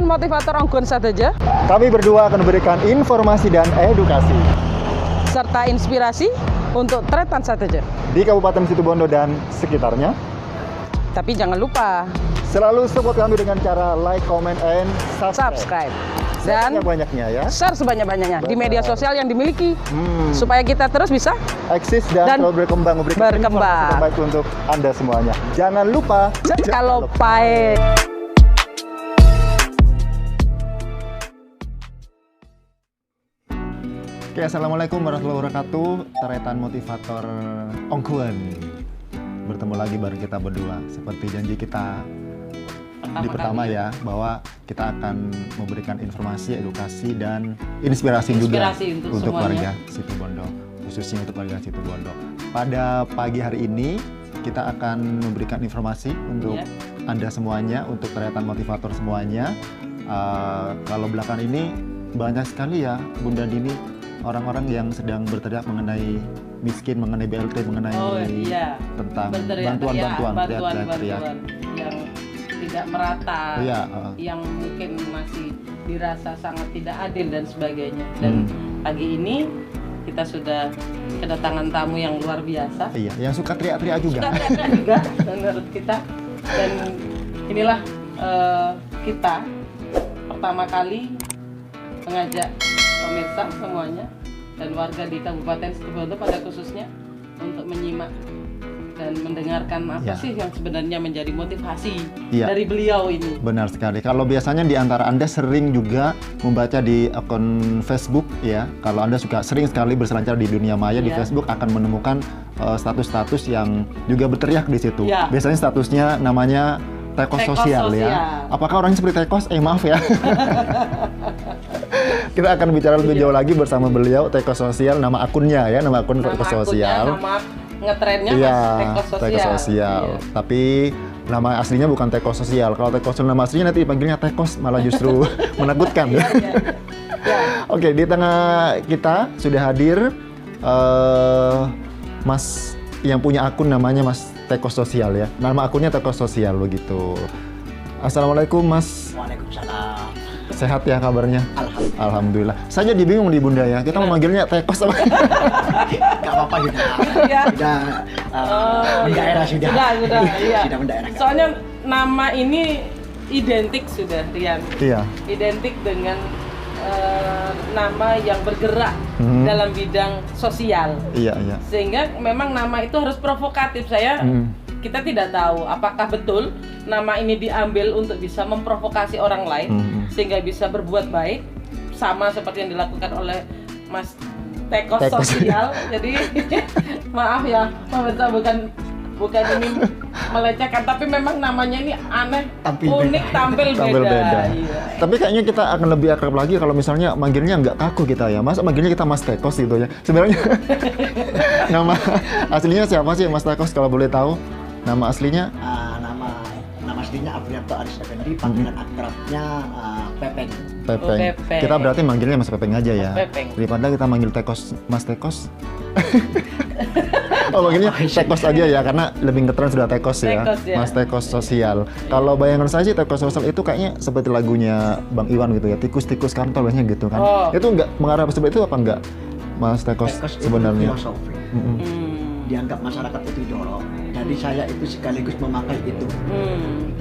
Tretan Motivator Onggon Sateja. Kami berdua akan memberikan informasi dan edukasi Serta inspirasi untuk Tretan Sateja di Kabupaten Situbondo dan sekitarnya. Tapi jangan lupa Selalu support kami dengan cara like, comment, and subscribe. Dan banyaknya ya. share sebanyak-banyaknya di media sosial yang dimiliki. Supaya kita terus bisa eksis dan terus berkembang, memberikan informasi terbaik untuk Anda semuanya. Jangan lupa kalau baik. Oke, assalamualaikum warahmatullahi wabarakatuh. Tretan Motivator Onggon. Bertemu lagi bareng kita berdua. Seperti janji kita di pertama ya, bahwa kita akan memberikan informasi, edukasi, dan inspirasi juga untuk warga Situbondo, khususnya untuk warga Situbondo. Pada pagi hari ini kita akan memberikan informasi untuk Anda semuanya, untuk Tretan Motivator semuanya. Kalau belakang ini banyak sekali ya Bunda Dini, orang-orang yang sedang berteriak mengenai miskin, mengenai BLT, mengenai tentang bantuan-bantuan yang tidak merata, yang mungkin masih dirasa sangat tidak adil dan sebagainya. Dan pagi ini kita sudah kedatangan tamu yang luar biasa. Iya, yang suka teriak-teriak juga. Suka teriak juga menurut kita. Dan inilah kita pertama kali mengajak pemirsa semuanya dan warga di Kabupaten Situbondo pada khususnya untuk menyimak dan mendengarkan apa sih yang sebenarnya menjadi motivasi dari beliau ini. Benar sekali. Kalau biasanya di antara Anda sering juga membaca di akun Facebook ya, kalau Anda suka sering sekali berselancar di dunia maya di Facebook akan menemukan status-status yang juga berteriak di situ. Biasanya statusnya namanya tekos sosial ya. Apakah orangnya seperti tekos? Maaf ya. Kita akan bicara lebih jauh lagi bersama beliau, tekos sosial, nama akunnya ya, nama akun tekos sosial. Ngetrennya tekos sosial. Tapi nama aslinya bukan tekos sosial. Kalau tekos sosial nama aslinya nanti dipanggilnya tekos, malah justru menakutkan. Oke, di tengah kita sudah hadir Mas yang punya akun namanya Mas Tekos Sosial ya. Nama akunnya Tekos Sosial begitu. Assalamualaikum Mas. Waalaikumsalam. Sehat ya kabarnya? Alhamdulillah. Alhamdulillah. Saya jadi bingung di Bunda ya. Kita mau manggilnya Tekos apa? Gak apa-apa sudah. Sudah mendaerah sudah. Sudah mendaerah. Soalnya nama ini identik sudah, Rian. Iya. Identik dengan nama yang bergerak dalam bidang sosial. Iya, iya. Sehingga memang nama itu harus provokatif. Kita tidak tahu apakah betul nama ini diambil untuk bisa memprovokasi orang lain sehingga bisa berbuat baik sama seperti yang dilakukan oleh Mas Tekos Sosial. Jadi maaf ya pemirsa, bukan ini melecehkan, tapi memang namanya ini aneh, unik, tampil beda. Iya. Tapi kayaknya kita akan lebih akrab lagi kalau misalnya manggilnya nggak kaku kita ya, Mas. Manggilnya kita Mas Tekos gitu ya. Sebenarnya nama aslinya siapa sih Mas Tekos kalau boleh tahu? Nama aslinya? Nama aslinya Afrianto Aris Effendi, panggilan akrabnya Pepeng. Pepeng. Kita berarti manggilnya Mas Pepeng aja ya. Pepeng. Daripada kita manggil Tekos, Mas Tekos. Oh, manggilnya Tekos aja ya, karena lebih ngetren sudah Tekos ya. Mas Tekos Sosial. Kalau bayangan saya sih Tekos Sosial itu kayaknya seperti lagunya Bang Iwan gitu ya, tikus-tikus kantor biasanya gitu kan. Itu nggak mengarah seperti itu apa enggak, Mas Tekos sebenarnya? Filosofi. Dianggap masyarakat itu jorok. Jadi saya itu sekaligus memakai itu.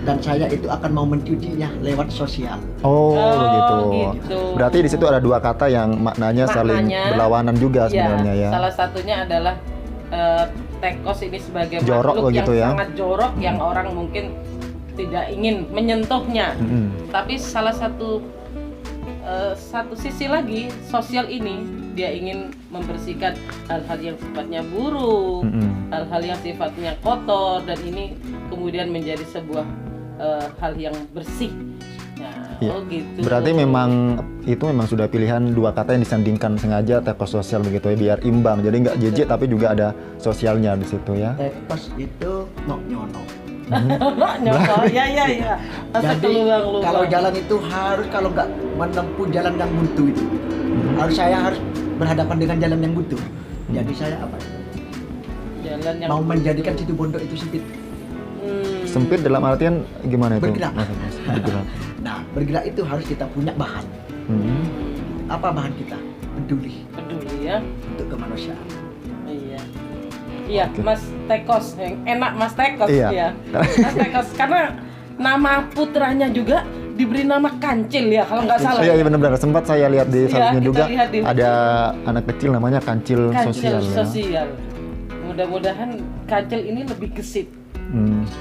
Dan saya itu akan mau mencucinya lewat sosial. Oh, begitu. Berarti di situ ada dua kata yang maknanya saling berlawanan juga sebenarnya ya. Salah satunya adalah tekos ini sebagai jorok makhluk yang ya? sangat jorok, yang orang mungkin tidak ingin menyentuhnya. Tapi salah satu sisi lagi, sosial ini dia ingin membersihkan hal-hal yang sifatnya buruk, hal-hal yang sifatnya kotor, dan ini kemudian menjadi sebuah hal yang bersih. Oh gitu. Berarti memang sudah pilihan dua kata yang disandingkan sengaja, tekos sosial begitu ya, biar imbang. Jadi nggak jejek tapi juga ada sosialnya di situ ya. Tekos itu nyono. Ya. Jadi kalau jalan itu harus, kalau nggak menempuh jalan yang buntu itu, saya harus berhadapan dengan jalan yang buntu. Jadi saya jalan yang mau menjadikan Situbondo itu sempit. Sempit dalam artian gimana itu? Bergerak. Bergerak. Nah, bergerak itu harus kita punya bahan. Apa bahan kita? Peduli ya untuk kemanusiaan. Iya, Mas Tekos, yang enak Mas Tekos ya. Mas Tekos karena nama putranya juga diberi nama Kancil ya kalau nggak salah. Iya benar-benar, sempat saya lihat di salutnya juga ada anak kecil namanya Kancil Sosial. Ya. Mudah-mudahan Kancil ini lebih gesit.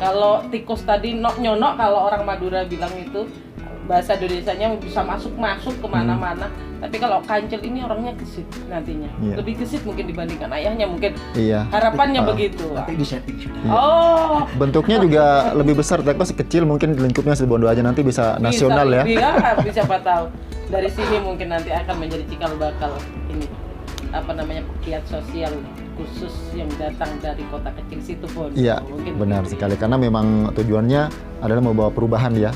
Kalau tikus tadi nyonok, kalau orang Madura bilang itu bahasa Indonesianya bisa masuk kemana-mana. Tapi kalau Kancil ini orangnya gesit nantinya. Lebih gesit mungkin dibandingkan ayahnya mungkin. Harapannya begitu. Tapi di setting sudah. Bentuknya juga lebih besar, Tekos kecil mungkin lingkupnya Situbondo aja, nanti bisa nasional ya. Bisa siapa tahu. Dari sini mungkin nanti akan menjadi cikal bakal ini pegiat sosial khusus yang datang dari kota kecil Situbondo. Iya, benar sekali karena memang tujuannya adalah membawa perubahan ya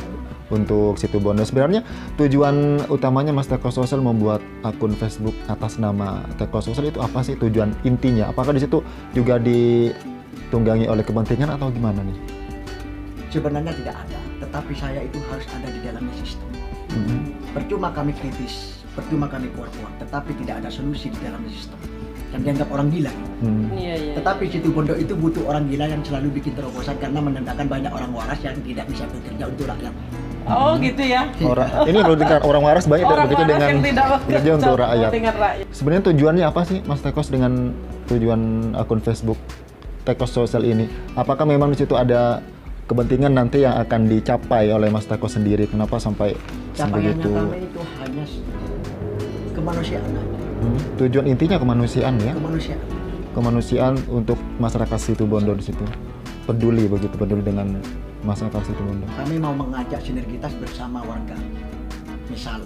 untuk Situbondo. Sebenarnya tujuan utamanya Mas Tekos Sosial membuat akun Facebook atas nama Tekos Sosial itu apa sih tujuan intinya? Apakah di situ juga ditunggangi oleh kepentingan atau gimana nih? Sebenarnya tidak ada, tetapi saya itu harus ada di dalamnya sistem. Percuma kami kritis, percuma kami kuat-kuat, tetapi tidak ada solusi di dalam sistem. Dan dianggap orang gila. Tetapi Situbondo itu butuh orang gila yang selalu bikin terobosan karena menandakan banyak orang waras yang tidak bisa bekerja untuk rakyat. Gitu ya. Ini dengan orang waras banyak tidak bekerja dengan bekerja untuk rakyat. Sebenarnya tujuannya apa sih Mas Tekos dengan tujuan akun Facebook Tekos Sosial ini? Apakah memang di situ ada kepentingan nanti yang akan dicapai oleh Mas Tekos sendiri? Kenapa sampai sebegitu? Capaiannya kami itu hanya kemanusiaan aja. Tujuan intinya kemanusiaan ya? Kemanusiaan untuk masyarakat Situbondo di situ. Peduli dengan masyarakat Situbondo. Kami mau mengajak sinergitas bersama warga. Misal,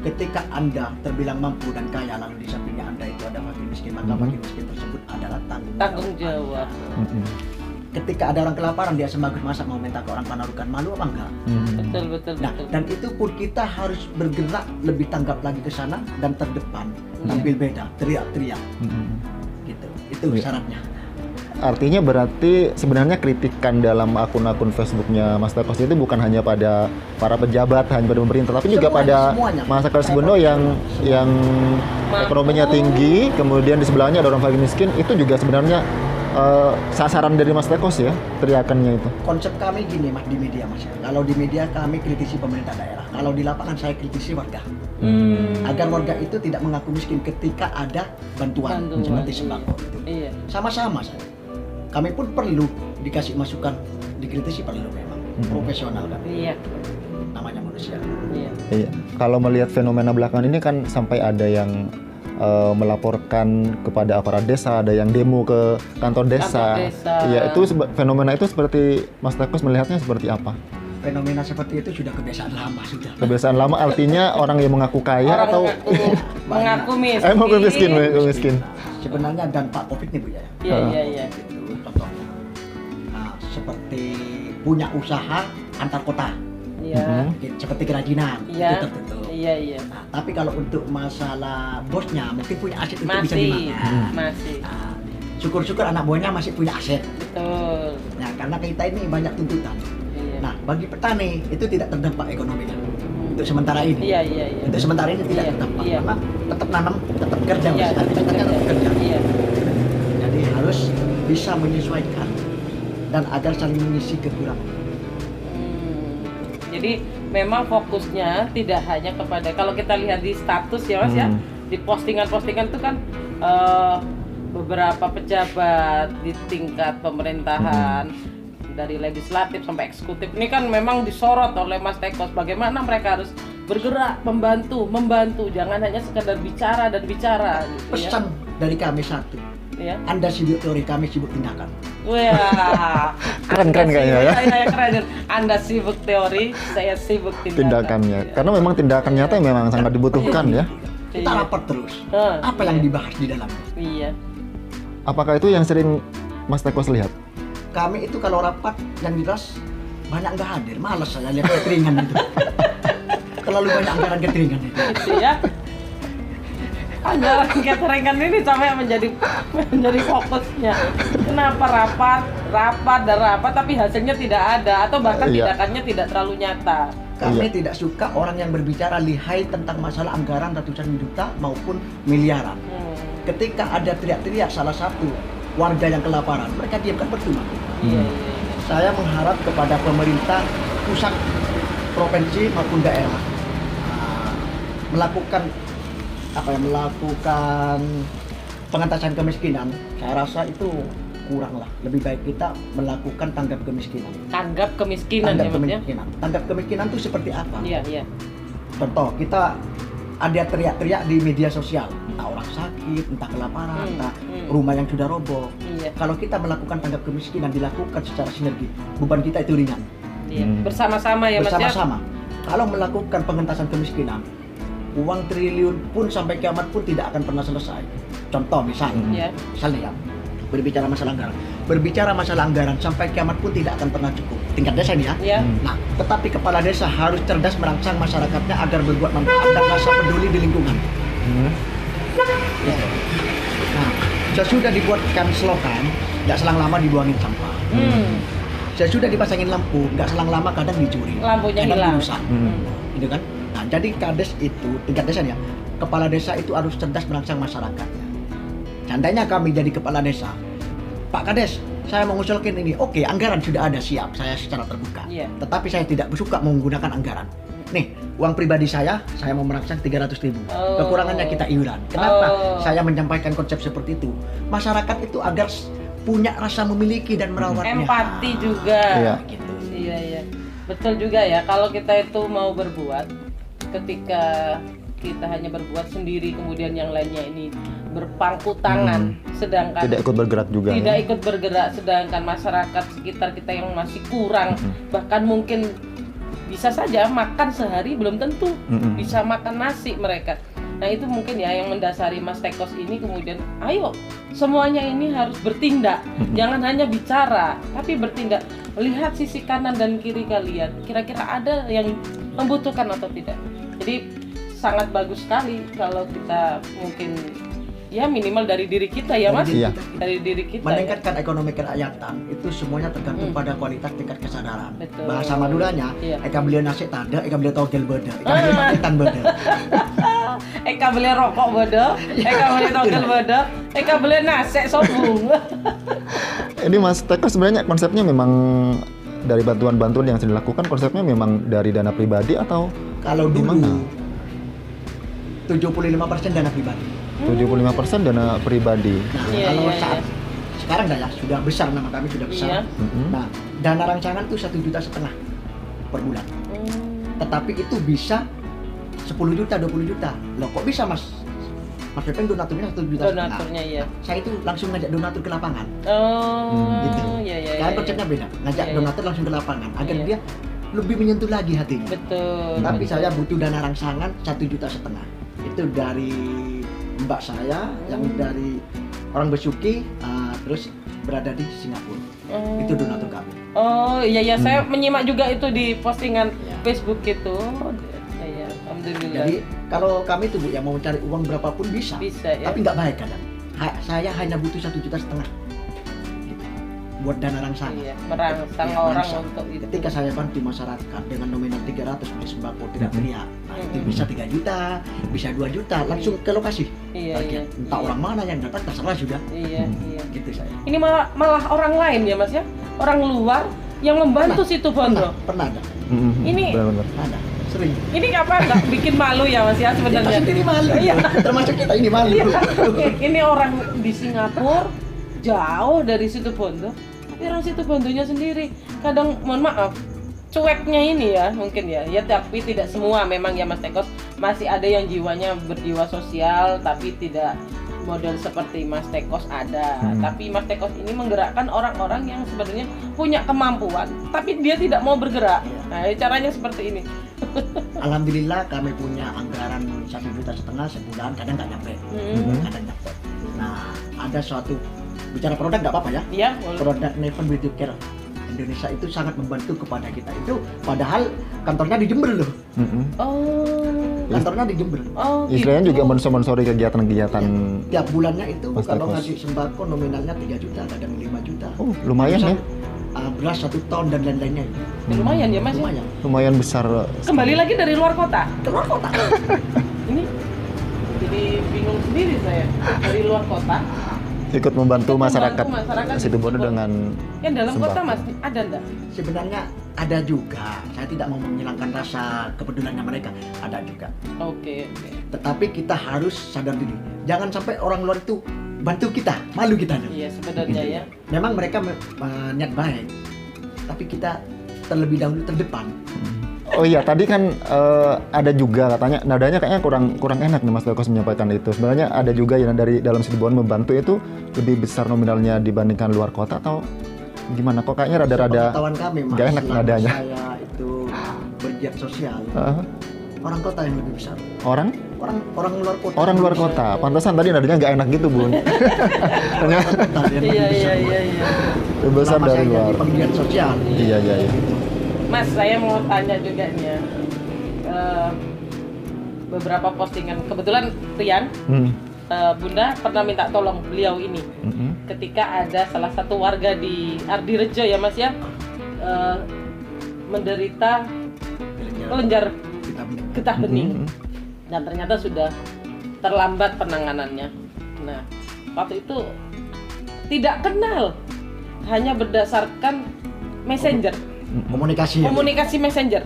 ketika Anda terbilang mampu dan kaya lalu di sampingnya Anda itu ada fakir miskin, maka fakir miskin tersebut adalah tanggung jawab. Ketika ada orang kelaparan, dia semagus masak mau minta ke orang Panarukan, malu apa enggak? Betul. Dan itu pun kita harus bergerak lebih tanggap lagi ke sana dan terdepan, tampil beda, teriak-teriak. Gitu. Itu syaratnya. Artinya berarti sebenarnya kritikan dalam akun-akun Facebooknya Mas Tekos itu bukan hanya pada para pejabat, hanya pada pemerintah, tapi juga pada masyarakat Situbondo yang ekonominya tinggi, kemudian di sebelahnya ada orang fakir miskin, itu juga sebenarnya sasaran dari Mas Tekos ya, teriakannya itu. Konsep kami gini Mas di media Mas. Kalau di media kami kritisi pemerintah daerah. Kalau di lapangan saya kritisi warga. Agar warga itu tidak mengaku miskin ketika ada bantuan. Seperti sembako itu. Sama-sama saya. Kami pun perlu dikasih masukan, dikritisi perlu memang. Profesional kan. Namanya manusia. Kalau melihat fenomena belakangan ini kan sampai ada yang melaporkan kepada aparat desa, ada yang demo ke kantor desa. Iya, itu fenomena itu seperti Mas Tekos melihatnya seperti apa? Fenomena seperti itu sudah kebiasaan lama sudah. Kebiasaan lama artinya orang yang mengaku kaya atau mengaku miskin. Sebenarnya dampak Covid nih Bu ya. Iya. Itu contohnya. Seperti punya usaha antar kota. Seperti kerajinan itu tertentu. Tapi kalau untuk masalah bosnya mungkin punya aset itu bisa dimakan. Syukur-syukur anak buahnya masih punya aset. Betul. Nah, karena kita ini banyak tuntutan. Nah, bagi petani itu tidak terdampak ekonominya. Untuk sementara ini. Untuk sementara ini tidak terdampak. Karena tetap nanam, tetap kerja, tetap kerja. Jadi harus bisa menyesuaikan dan agar saling mengisi kekurangan. Jadi memang fokusnya tidak hanya kepada, kalau kita lihat di status ya Mas ya, di postingan-postingan itu kan beberapa pejabat di tingkat pemerintahan dari legislatif sampai eksekutif ini kan memang disorot oleh Mas Tekos bagaimana mereka harus bergerak membantu, jangan hanya sekedar bicara gitu. Pesan dari kami satu. Anda sibuk teori, kami sibuk tindakan. Wah, keren kayaknya ya. Keren. Anda sibuk teori, saya sibuk tindakannya. Karena memang tindakan nyata memang sangat dibutuhkan ya. Kita rapat terus. Apa yang dibahas di dalamnya? Apakah itu yang sering Mas Tekos lihat? Kami itu kalau rapat yang jelas banyak nggak hadir, malas saya lihat cateringan itu. Terlalu banyak anggaran cateringan itu. Anggaran cateringan ini sampai menjadi fokusnya. Kenapa rapat tapi hasilnya tidak ada atau bahkan tindakannya tidak terlalu nyata. Kami tidak suka orang yang berbicara lihai tentang masalah anggaran ratusan juta maupun miliaran. Ketika ada teriak-teriak salah satu warga yang kelaparan, mereka diamkan percuma. Saya mengharap kepada pemerintah pusat, provinsi maupun daerah melakukan pengentasan kemiskinan. Saya rasa itu kurang lah. Lebih baik kita melakukan tanggap kemiskinan. Tanggap kemiskinan ya, Mas ya? Tanggap kemiskinan itu seperti apa? Iya. Contoh, kita ada teriak-teriak di media sosial, entah orang sakit, entah kelaparan, entah rumah yang sudah roboh. Kalau kita melakukan tanggap kemiskinan, dilakukan secara sinergi, beban kita itu ringan. Bersama-sama ya, Mas ya? Bersama-sama. Kalau melakukan pengentasan kemiskinan, uang triliun pun sampai kiamat pun tidak akan pernah selesai. Contoh misalnya ya, berbicara masalah anggaran sampai kiamat pun tidak akan pernah cukup. Tingkat desa ini ya. Nah, tetapi kepala desa harus cerdas merangsang masyarakatnya agar berbuat manfaat dan rasa peduli di lingkungan. Nah, sesudah dibuatkan slogan, nggak selang lama dibuangin sampah. Sesudah dipasangin lampu, nggak selang lama kadang dicuri. Lampunya hilang. Gitu kan? Nah, jadi kades itu, tingkat desa ya, kepala desa itu harus cerdas merangsang masyarakatnya. Seandainya kami jadi kepala desa, Pak Kades, saya mengusulkan ini, oke, anggaran sudah ada, siap, saya secara terbuka. Tetapi saya tidak suka menggunakan anggaran. Nih, uang pribadi saya mau merangsang 300.000. Kekurangannya kita iuran. Kenapa saya menyampaikan konsep seperti itu? Masyarakat itu agar punya rasa memiliki dan merawatnya. Empati juga. Gitu. Iya. Betul juga ya, kalau kita itu mau berbuat, ketika kita hanya berbuat sendiri, kemudian yang lainnya ini berpangku tangan, sedangkan tidak ikut bergerak juga. Ikut bergerak, sedangkan masyarakat sekitar kita yang masih kurang, bahkan mungkin bisa saja makan sehari belum tentu bisa makan nasi mereka. Nah itu mungkin ya yang mendasari Mas Tekos ini, kemudian ayo semuanya ini harus bertindak, jangan hanya bicara tapi bertindak. Lihat sisi kanan dan kiri kalian, kira-kira ada yang membutuhkan atau tidak. Jadi sangat bagus sekali kalau kita mungkin ya minimal dari diri kita ya Mas, dari diri kita. Meningkatkan ekonomi kerakyatan itu semuanya tergantung pada kualitas tingkat kesadaran. Betul. Bahasa Maduranya, eka beli nasi tada, eka beli togel beda, eka beli paketan beda. Eka beli rokok beda, eka beli togel beda, eka beli nasi sobung. Ini Mas Teko sebenarnya konsepnya memang dari bantuan-bantuan yang sudah dilakukan, konsepnya memang dari dana pribadi atau kalau gimana? 75% dana pribadi. 75% dana pribadi. Nah, kalau saat sekarang dah ya sudah besar, nama kami sudah besar. Nah, dana rancangan itu 1,5 juta per bulan. Tetapi itu bisa 10 juta, 20 juta. Loh kok bisa Mas Pepeng donaturnya 1,5 juta? Donaturnya ya. Saya itu langsung ngajak donatur ke lapangan. Gitu. Sekarang konsepnya beda. Ngajak donatur langsung ke lapangan agar dia lebih menyentuh lagi hatinya. Betul. Tapi saya butuh dana rangsangan 1,5 juta. Itu dari mbak saya yang dari orang Besuki, terus berada di Singapura. Itu donatur kami. Oh iya, saya menyimak juga itu di postingan Facebook itu. Ya, alhamdulillah. Jadi kalau kami tuh Bu yang mau cari uang berapapun bisa ya. Tapi nggak baik kadang. Saya hanya butuh 1,5 juta gitu, buat dana rangsangan. Merangsang orang untuk itu. Ketika saya bantu masyarakat dengan nominal 300 beli sembako tidak teriak, itu bisa 3 juta, bisa 2 juta, langsung ke lokasi. Entah orang mana yang datang, terserah sudah. Gitu saya. Ini malah orang lain ya Mas ya, orang luar yang membantu situ Bondo. Pernah ada. Ini ada, sering. Ini apa nggak bikin malu ya Mas ya sebenarnya? Kita sendiri malu. Termasuk kita ini malu. Ini orang di Singapura jauh dari situ Bondo. Tapi orang situ Bondonya sendiri kadang mohon maaf cueknya ini ya mungkin ya tapi tidak semua memang ya Mas Tekos, masih ada yang jiwanya berjiwa sosial tapi tidak model seperti Mas Tekos ada. Tapi Mas Tekos ini menggerakkan orang-orang yang sebenarnya punya kemampuan tapi dia tidak mau bergerak. Nah caranya seperti ini. Alhamdulillah kami punya anggaran 1,5 juta sebulan, kadang nggak nyampe, kadang nyampe. Nah ada suatu bicara produk nggak apa-apa ya? Iya. Produk Neven Beauty Care Indonesia itu sangat membantu kepada kita. Itu padahal kantornya di Jember loh. Kantornya di Jember. Istilahnya juga mensponsori kegiatan-kegiatan. Tiap bulannya itu kalau ngasih sembako nominalnya 3 juta, kadang 5 juta. Lumayan ya. beras 1 ton dan lain-lainnya. Ya, lumayan ya Mas. Lumayan. Lumayan besar. Kembali lagi dari luar kota. Keluar kota. Ini jadi bingung sendiri saya. Dari luar kota. Ikut membantu masyarakat Situbondo Situbondo. dengan Yang dalam kota sembako. Mas ada enggak? Sebenarnya ada juga. Saya tidak mau menghilangkan rasa kepeduliannya mereka. Ada juga. Oke. Tetapi kita harus sadar diri. Jangan sampai orang luar itu bantu kita, malu kita. Iya sebenarnya ya. Memang mereka niat baik, tapi kita terlebih dahulu terdepan. Oh iya, tadi kan ada juga katanya nadanya kayaknya kurang enak nih Mas Tekos menyampaikan itu. Sebenarnya ada juga yang dari dalam Situbondo membantu itu lebih besar nominalnya dibandingkan luar kota atau gimana? Kok kayaknya rada-rada Pengetahuan kami, Mas, nggak enak selama nadanya. saya itu bergiat sosial, orang kota yang lebih besar. Orang Orang luar kota. orang luar kota. Pantesan tadi nadanya nggak enak gitu, Bun. Ternyata Iya. lebih besar Selama dari saya luar. jadi penggiat sosial. Iya. Mas, saya mau tanya juga nih ya. Beberapa postingan kebetulan Rian, Bunda pernah minta tolong beliau ini ketika ada salah satu warga di Ardirejo ya Mas ya, menderita kelenjar getah bening dan ternyata sudah terlambat penanganannya. Nah, waktu itu tidak kenal, hanya berdasarkan messenger, Komunikasi. komunikasi messenger.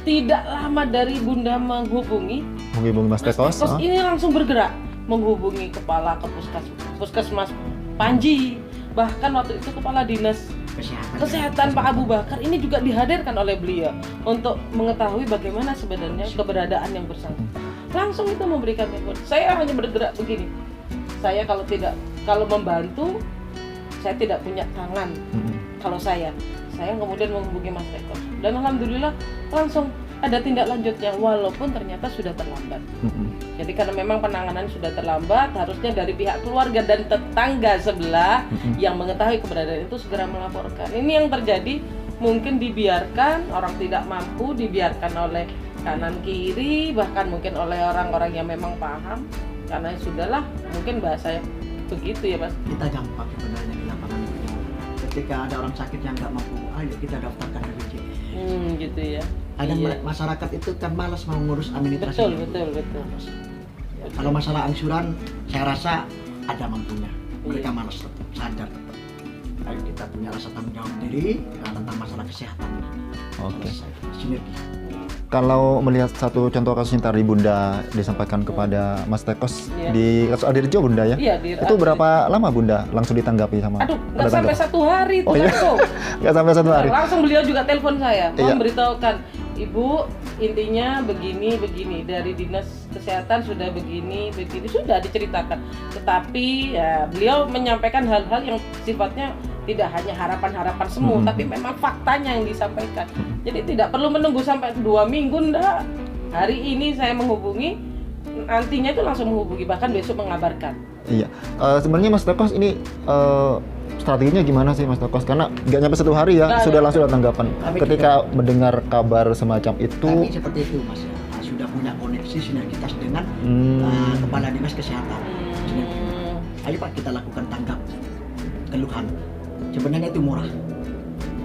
Tidak lama dari Bunda menghubungi Mas Tekos. Tekos ini langsung bergerak menghubungi kepala puskesmas Panji, bahkan waktu itu kepala dinas kesehatan Pak Abu Bakar ini juga dihadirkan oleh beliau untuk mengetahui bagaimana sebenarnya keberadaan yang bersangkutan. Langsung itu memberikan info. Saya hanya bergerak begini. Saya kalau membantu, saya tidak punya tangan. Kalau saya kemudian menghubungi Mas Tekos dan alhamdulillah langsung ada tindak lanjutnya walaupun ternyata sudah terlambat. Jadi karena memang penanganan sudah terlambat, harusnya dari pihak keluarga dan tetangga sebelah yang mengetahui keberadaan itu segera melaporkan. Ini yang terjadi, mungkin dibiarkan, orang tidak mampu dibiarkan oleh kanan kiri, bahkan mungkin oleh orang-orang yang memang paham, karena sudahlah, mungkin bahasanya begitu ya Mas. Kita gampang sebenarnya di lapangan itu. Ketika ada orang sakit yang nggak mampu, ayo kita daftarkan BPJS. Gitu ya. Ada Iya. masyarakat itu kan malas mau ngurus administrasi. Betul. Kalau masalah angsuran, saya rasa ada mampunya. Mereka Iya. malas tetap, sadar tetap. Ayo kita punya rasa tanggung jawab diri tentang masalah kesehatan. Oke. Selesai. Sinergi. Kalau melihat satu contoh kasus yang tadi Bunda disampaikan kepada Mas Tekos Iya. di kasus Ardirejo Bunda ya? Iya, Itu berapa lama Bunda langsung ditanggapi sama? Aduh, nggak sampai 1 hari itu Oh, iya. langsung. Nggak sampai 1 hari? Langsung beliau juga telepon saya, Iya. memberitahukan, Ibu, intinya begini, dari dinas kesehatan sudah begini, sudah diceritakan. Tetapi ya beliau menyampaikan hal-hal yang sifatnya tidak hanya harapan-harapan semu, tapi memang faktanya yang disampaikan. Jadi tidak perlu menunggu sampai 2 minggu, enggak. Hari ini saya menghubungi, nantinya itu langsung menghubungi, bahkan besok mengabarkan. Iya. Sebenarnya Mas Tekos ini strateginya gimana sih Mas Tekos? Karena nggak nyampe 1 hari ya, sudah langsung ada tanggapan. Ketika mendengar kabar semacam itu. Kami seperti itu Mas, sudah punya koneksi sinergitas dengan kepala dinas kesehatan. Ayo Pak, kita lakukan tanggap keluhan. Sebenarnya itu murah.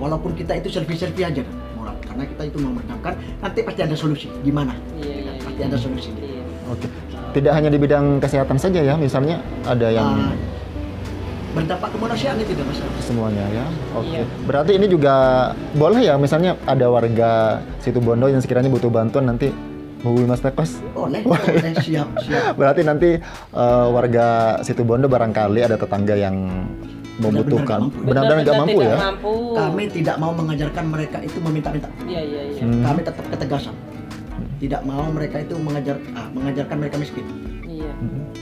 Walaupun kita itu servis-servis aja murah, karena kita itu memerdamkan. Nanti pasti ada solusi. Gimana? Iya. Pasti ada solusi. Iya. Oke. Tidak hanya di bidang kesehatan saja ya, misalnya ada yang Berdampak kemanusiaan itu tidak masalah. semuanya ya. Oke. Iya. Berarti ini juga boleh ya, misalnya ada warga Situbondo yang sekiranya butuh bantuan nanti hubungi Mas Tekos. Boleh, siap. Berarti nanti warga Situbondo barangkali ada tetangga yang membutuhkan. Benar-benar nggak mampu tidak ya? Mampu. Kami tidak mau mengajarkan mereka itu meminta-minta. Iya. Kami tetap ketegasan. Tidak mau mereka itu mengajarkan mereka miskin. Iya.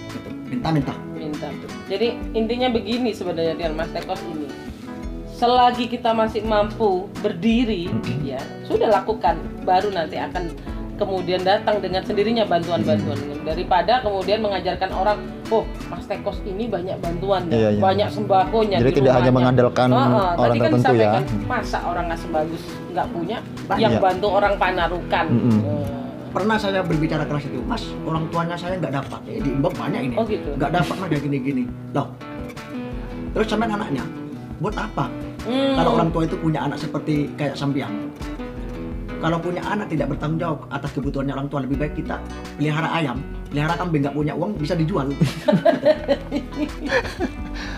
Gitu. Minta-minta. Jadi intinya begini sebenarnya dengan Mas Tekos ini. Selagi kita masih mampu berdiri, ya sudah lakukan. Baru nanti akan kemudian datang dengan sendirinya bantuan-bantuan. Daripada kemudian mengajarkan orang, oh Mas Tekos ini banyak bantuannya, Iya. banyak sembakonya. Jadi di tidak hanya rumahnya. mengandalkan orang tadi kan tertentu ya. disampaikan, masa orang nggak sebagus nggak punya, Banyak. yang bantu orang Panarukan. Pernah saya berbicara keras itu, Mas, orang tuanya saya nggak dapat. Di inbox banyak ini. Oh gitu. Nggak dapat, Mas, kayak gini-gini. Loh. Terus sampai anaknya, buat apa? Kalau orang tua itu punya anak seperti kayak sambiang. Kalau punya anak tidak bertanggung jawab atas kebutuhannya orang tua, lebih baik kita pelihara ayam, pelihara kambing, nggak punya uang bisa dijual.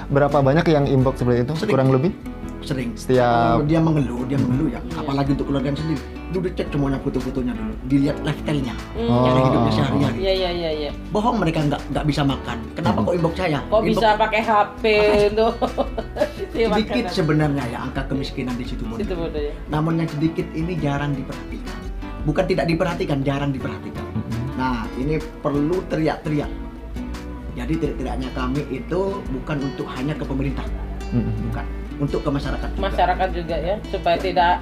Berapa banyak yang inbox seperti itu? Sering. Kurang lebih? Sering. Setiap Dia mengeluh ya. Apalagi untuk keluarga sendiri. Dulu cek semuanya foto-fotonya dulu, dilihat lifestyle-nya, cara hidupnya sehari-hari. Iya. Bohong mereka nggak bisa makan. Kenapa kok inbox saya? Kok Inbox bisa pakai HP tuh? sedikit sebenarnya ya angka kemiskinan di situ Situ Bondo. bodoh ya. Namun yang sedikit ini jarang diperhatikan. Bukan tidak diperhatikan, jarang diperhatikan. Nah, ini perlu teriak-teriak. Jadi teriak-teriaknya kami itu bukan untuk hanya ke pemerintah, bukan, untuk ke masyarakat juga. Masyarakat juga ya, supaya tidak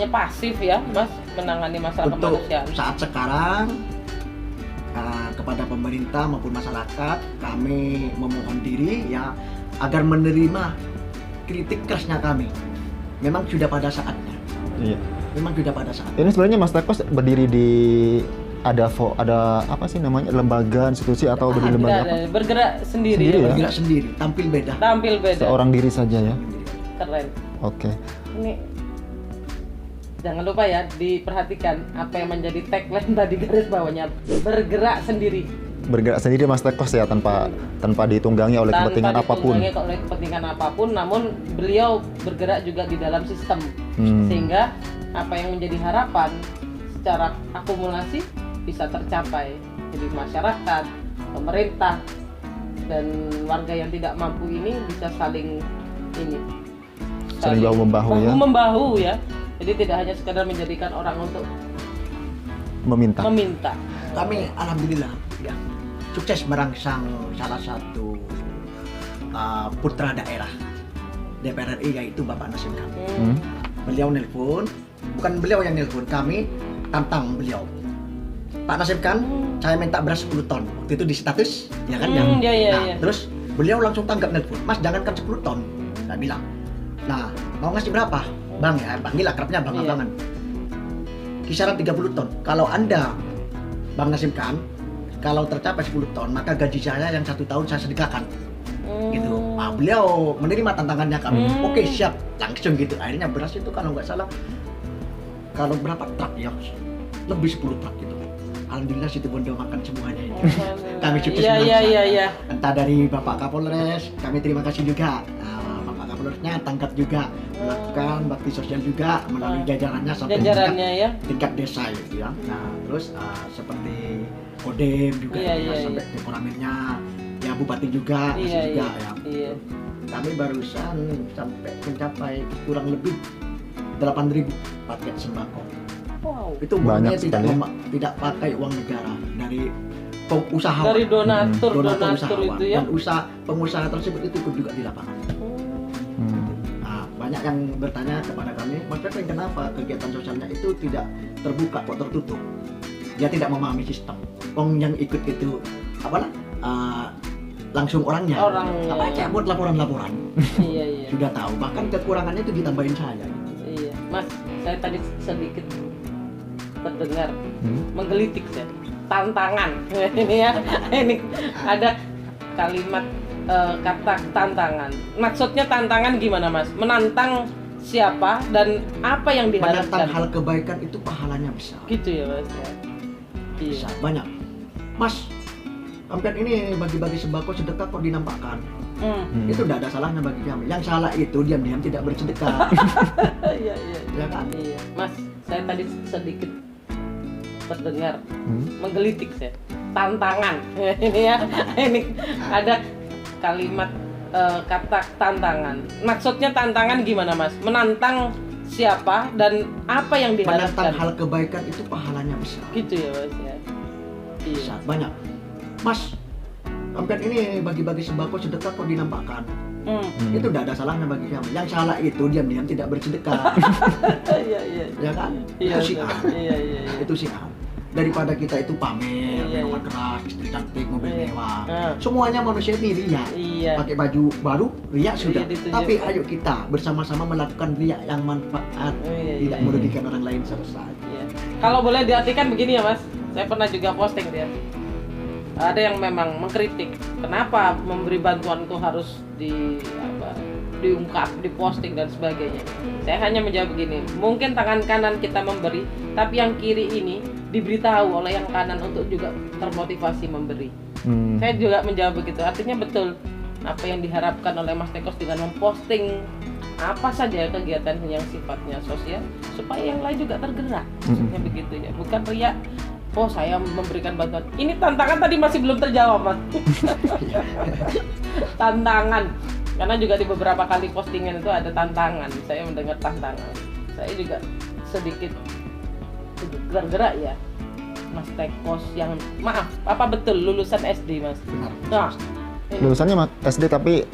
pasif ya, Mas, menangani masalah Untuk kemanusiaan. saat sekarang kepada pemerintah maupun masyarakat kami memohon diri ya agar menerima kritik kerasnya kami. Memang sudah pada saatnya. Iya. Memang sudah pada saatnya. Ini sebenarnya Mas Tekos berdiri di ada apa sih namanya, lembaga, institusi atau berdiri lembaga apa? Bergerak sendiri, Sendiri ya? Bergerak sendiri, tampil beda. tampil beda, Seorang diri saja ya. keren. Oke. Ini jangan lupa ya diperhatikan apa yang menjadi tagline tadi garis bawahnya, bergerak sendiri. Bergerak sendiri Mas Tekos ya, tanpa ditunggangi oleh kepentingan apapun. Oleh kepentingan apapun, namun beliau bergerak juga di dalam sistem, sehingga apa yang menjadi harapan secara akumulasi bisa tercapai. Jadi masyarakat, pemerintah, dan warga yang tidak mampu ini bisa saling bahu-membahu ya. Bahu-membahu ya. Jadi tidak hanya sekedar menjadikan orang untuk Meminta. Kami alhamdulillah ya sukses merangsang salah satu putra daerah DPR RI yaitu Bapak Nasim Khan. Beliau nelpon, bukan beliau yang nelpon, kami tantang beliau. Pak Nasim Khan, saya minta beras 10 ton. Waktu itu di status, ya kan? Terus beliau langsung tanggap nelpon, Mas jangankan 10 ton. Saya bilang, nah mau ngasih berapa? Bang ya, panggil akrabnya bang-abangan. Kisaran 30 ton. Kalau Anda, Bang Nasim Khan, kalau tercapai 10 ton, maka gaji saya yang 1 tahun saya sedekahkan. Gitu. Nah, beliau menerima tantangannya kami. Oke, siap. Langsung gitu. Akhirnya beras itu kalau nggak salah, kalau berapa truk ya? Lebih 10 truk gitu. Alhamdulillah situ Bondo makan semuanya itu. Kami sukses Iya. Entah dari Bapak Kapolres, kami terima kasih juga. Bapak Kapolresnya tangkap juga, melakukan bakti sosial juga melalui jajarannya sampai tingkat desa gitu ya. Nah, terus seperti Kodem juga sampai ke Koramilnya, ya Bupati juga, ya. Kami barusan sampai mencapai kurang lebih 8.000 paket sembako. Wow. Itu Banyak uangnya tidak pakai uang negara, dari usaha, dari donatur usahawan, itu ya. dan pengusaha tersebut itu ikut juga di lapangan. Nah, banyak yang bertanya kepada kami, Mas Pepeng, kenapa kegiatan sosialnya itu tidak terbuka kok tertutup? Dia tidak memahami sistem. Yang ikut itu langsung orangnya. Kayak buat laporan-laporan. Iya. Sudah tahu, bahkan kekurangannya itu ditambahin saya. Iya, Mas, saya tadi sedikit terdengar menggelitik saya. Tantangan. Ini ya. Ini ada kalimat kata tantangan. Maksudnya tantangan gimana, Mas? Menantang siapa dan apa yang diharapkan? Menantang hal kebaikan itu pahalanya besar. Gitu ya, Mas. Ya. Iya. Besar, banyak. Mas, sampai ini bagi-bagi sembako sedekah kok dinampakkan. Itu tidak ada salahnya bagi kami. Yang salah itu diam-diam tidak bersedekah. Iya. Ya kan? Iya. Mas, saya tadi sedikit terdengar menggelitik saya. Tantangan. Ini ya. Ini ada kalimat kata tantangan. Maksudnya tantangan gimana, Mas? Menantang siapa dan apa yang diharapkan? Menantang hal kebaikan itu pahalanya besar. Gitu ya, Mas ya. Iya. Besar, banyak. Mas, sampai ini bagi-bagi sembako sedekah kok dinampakkan. Itu tidak ada salahnya bagi kami. Yang salah itu diam-diam tidak bersedekah. Iya. Ya kan? Iya, Itu syiar. Iya. Itu syiar. Daripada kita itu pamer, minuman keras, istri cantik, mobil mewah. Semuanya manusia ini riya. Iya. Pakai baju baru, riya sudah. ditunjukkan. Tapi ayo kita bersama-sama melakukan riya yang manfaat, tidak merugikan orang lain selesai. Iya. Kalau boleh diartikan begini ya, Mas. Saya pernah juga posting dia. Ada yang memang mengkritik, kenapa memberi bantuan itu harus diungkap, diposting dan sebagainya. Saya hanya menjawab begini, mungkin tangan kanan kita memberi, tapi yang kiri ini diberitahu oleh yang kanan untuk juga termotivasi memberi. Saya juga menjawab begitu, artinya betul apa yang diharapkan oleh Mas Tekos dengan memposting apa saja kegiatan yang sifatnya sosial supaya yang lain juga tergerak, maksudnya begitu ya, bukan riak. Oh saya memberikan bantuan. Ini tantangan tadi masih belum terjawab Mas. Tantangan, karena juga di beberapa kali postingan itu ada tantangan. Saya mendengar tantangan. Saya juga sedikit tergerak ya. Mas Tekos yang maaf, apa betul lulusan SD Mas? Benar. Nah, Lulusannya SD tapi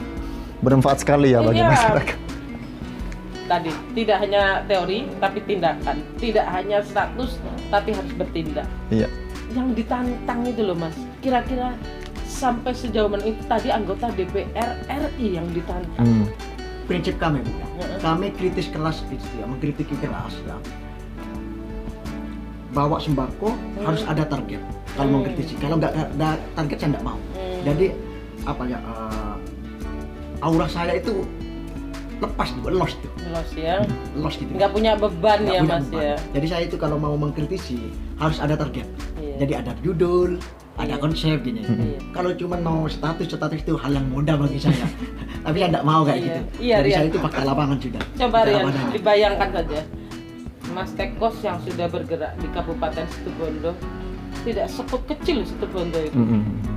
bermanfaat sekali ya bagi masyarakat. Tadi tidak hanya teori tapi tindakan, tidak hanya status tapi harus bertindak. Iya. Yang ditantang itu loh Mas, kira-kira sampai sejauh mana itu tadi anggota DPR RI yang ditantang. Prinsip kami Bu, kami kritis keras itu ya, mengkritiki keras ya. Bawa sembako harus ada target. Kalau mengkritisi, kalau nggak ada target saya nggak mau. Jadi apa ya, aura saya itu lepas gitu, lost gitu. Nggak punya beban Nggak ya punya Mas beban. ya. Jadi saya itu kalau mau mengkritisi harus ada target. Iya. Jadi ada judul, ada Iya. konsep gini. Iya. Kalau cuma mau status itu hal yang mudah bagi saya. Tapi saya nggak mau kayak Iya. gitu. Iya, Jadi Rian. saya itu fakta lapangan sudah. Coba Fakta Rian, lapangannya. dibayangkan saja Mas Tekos yang sudah bergerak di Kabupaten Situbondo, tidak sekut kecil Situbondo itu.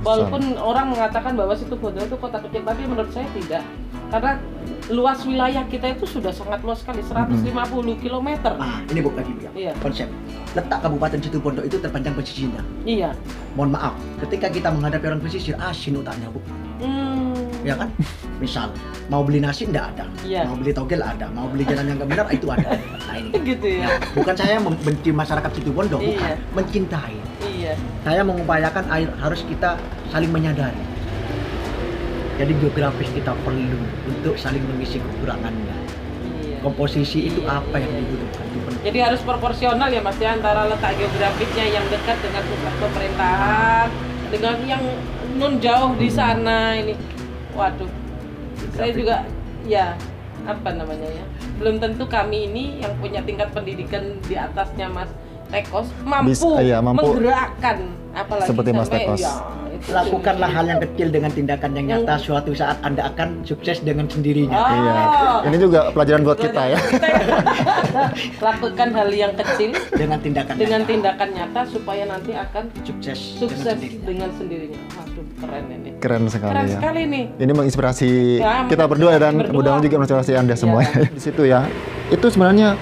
Walaupun orang mengatakan bahwa Situbondo itu kota kecil, tapi menurut saya tidak. Karena luas wilayah kita itu sudah sangat luas sekali, 150 km. Ah, ini Bu lagi ya. Iya. Konsep. Letak Kabupaten Situbondo itu terpanjang pesisirnya. Iya. Mohon maaf, ketika kita menghadapi orang pesisir, asin otaknya Bu. Ya kan? Misal, mau beli nasi enggak ada, Iya. mau beli togel ada, mau beli jalan yang nggak benar itu ada. Nah ini. Gitu ya. Nah, bukan saya membenci masyarakat Situbondo, bukan. Iya. Mencintai. Iya. Saya mengupayakan harus kita saling menyadari. Jadi geografis kita perlu untuk saling mengisi kekurangannya. Iya. Komposisi itu Iya, apa yang iya. dibutuhkan itu penting. Jadi harus proporsional ya Mas ya, antara letak geografisnya yang dekat dengan pusat pemerintahan dengan yang non jauh di sana ini. Waduh. Saya juga ya apa namanya ya, belum tentu kami ini yang punya tingkat pendidikan di atasnya Mas Tekos mampu menggerakkan, apalagi seperti Mas sampai Tekos. ya, itu Lakukanlah sulit. hal yang kecil dengan tindakan yang nyata, suatu saat Anda akan sukses dengan sendirinya. Oh. Iya. Ini juga pelajaran buat kita ya. Lakukan hal yang kecil Dengan tindakan dengan nyata. tindakan nyata supaya nanti akan Sukses sukses dengan sendirinya. dengan sendirinya. Waduh, keren ini. Keren sekali Keren ya. sekali nih. Ini menginspirasi Ya, kita berdua dan berdua. mudah-mudahan juga menginspirasi Anda Iya. semua di situ ya. Itu sebenarnya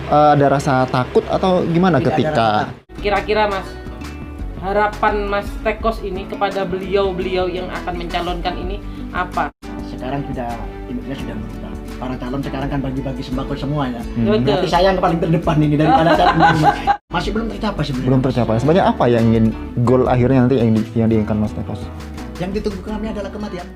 ada rasa takut atau gimana Tidak ada ketika rasa Kira-kira Mas, harapan Mas Tekos ini kepada beliau-beliau yang akan mencalonkan ini apa? Sekarang sudah image-nya sudah berubah. Para calon sekarang kan bagi-bagi sembako semua ya. Betul. Berarti saya yang paling terdepan ini daripada calon ini. Masih belum tercapai sebenarnya. belum tercapai? Sebenarnya apa yang ingin goal akhirnya nanti yang diinginkan Mas Tekos? Yang ditunggu kami adalah kematian.